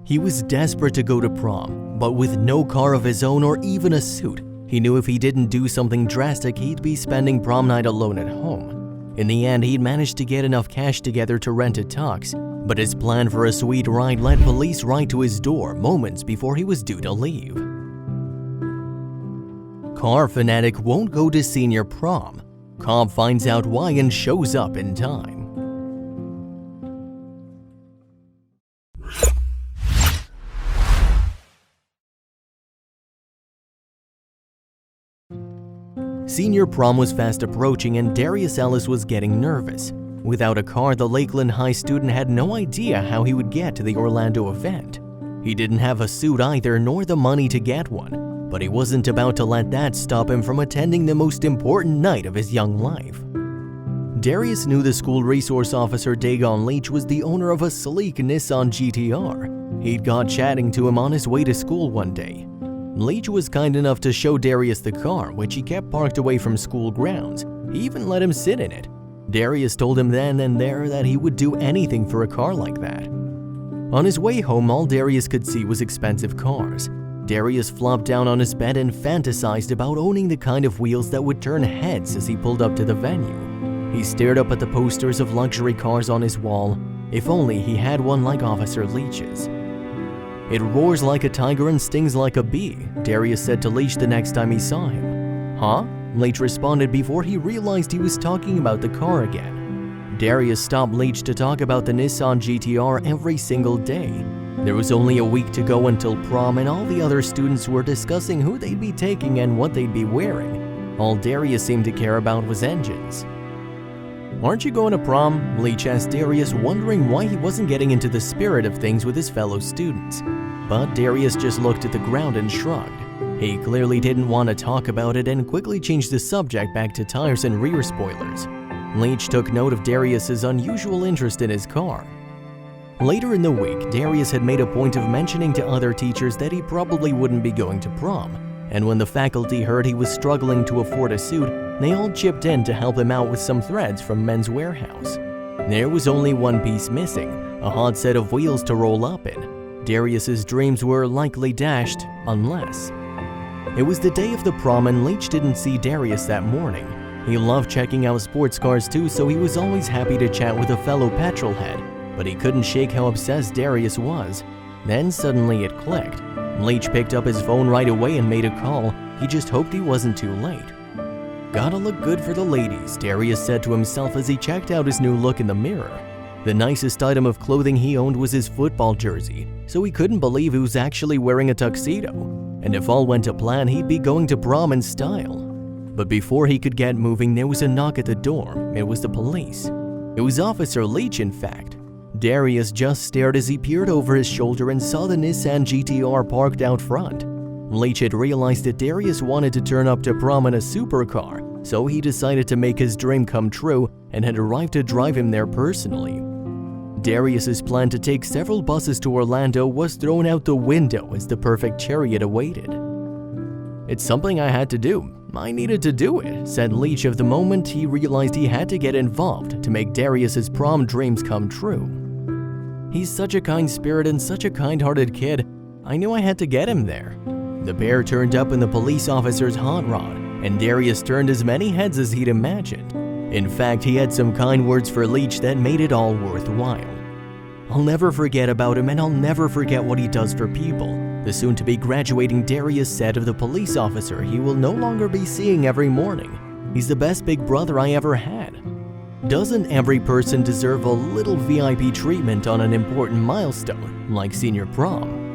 He was desperate to go to prom, but with no car of his own or even a suit, he knew if he didn't do something drastic, he'd be spending prom night alone at home. In the end, he'd managed to get enough cash together to rent a tux, but his plan for a sweet ride led police right to his door moments before he was due to leave. Car fanatic won't go to senior prom. Cop finds out why and shows up in time. Senior prom was fast approaching and Darius Ellis was getting nervous. Without a car, the Lakeland High student had no idea how he would get to the Orlando event. He didn't have a suit either, nor the money to get one, but he wasn't about to let that stop him from attending the most important night of his young life. Darius knew the school resource officer Dagon Leach was the owner of a sleek Nissan GTR. He'd got chatting to him on his way to school one day. Leach was kind enough to show Darius the car, which he kept parked away from school grounds. He even let him sit in it. Darius told him then and there that he would do anything for a car like that. On his way home, all Darius could see was expensive cars. Darius flopped down on his bed and fantasized about owning the kind of wheels that would turn heads as he pulled up to the venue. He stared up at the posters of luxury cars on his wall. If only he had one like Officer Leach's. "It roars like a tiger and stings like a bee," Darius said to Leach the next time he saw him. "Huh?" Leach responded before he realized he was talking about the car again. Darius stopped Leach to talk about the Nissan GTR every single day. There was only a week to go until prom and all the other students were discussing who they'd be taking and what they'd be wearing. All Darius seemed to care about was engines. "Aren't you going to prom?" Leach asked Darius, wondering why he wasn't getting into the spirit of things with his fellow students. But Darius just looked at the ground and shrugged. He clearly didn't want to talk about it and quickly changed the subject back to tires and rear spoilers. Leach took note of Darius's unusual interest in his car. Later in the week, Darius had made a point of mentioning to other teachers that he probably wouldn't be going to prom, and when the faculty heard he was struggling to afford a suit, they all chipped in to help him out with some threads from Men's Warehouse. There was only one piece missing, a hot set of wheels to roll up in. Darius's dreams were likely dashed, unless. It was the day of the prom and Leach didn't see Darius that morning. He loved checking out sports cars too, so he was always happy to chat with a fellow petrolhead, but he couldn't shake how obsessed Darius was. Then suddenly it clicked. Leach picked up his phone right away and made a call. He just hoped he wasn't too late. "Gotta look good for the ladies," Darius said to himself as he checked out his new look in the mirror. The nicest item of clothing he owned was his football jersey, so he couldn't believe he was actually wearing a tuxedo. And if all went to plan, he'd be going to prom in style. But before he could get moving, there was a knock at the door. It was the police. It was Officer Leach, in fact. Darius just stared as he peered over his shoulder and saw the Nissan GTR parked out front. Leach had realized that Darius wanted to turn up to prom in a supercar, so he decided to make his dream come true and had arrived to drive him there personally. Darius's plan to take several buses to Orlando was thrown out the window as the perfect chariot awaited. "It's something I had to do. I needed to do it," said Leach of the moment he realized he had to get involved to make Darius's prom dreams come true. "He's such a kind spirit and such a kind-hearted kid. I knew I had to get him there." The pair turned up in the police officer's hot rod, and Darius turned as many heads as he'd imagined. In fact, he had some kind words for Leach that made it all worthwhile. "I'll never forget about him and I'll never forget what he does for people," the soon-to-be graduating Darius said of the police officer he will no longer be seeing every morning. "He's the best big brother I ever had." Doesn't every person deserve a little VIP treatment on an important milestone like senior prom?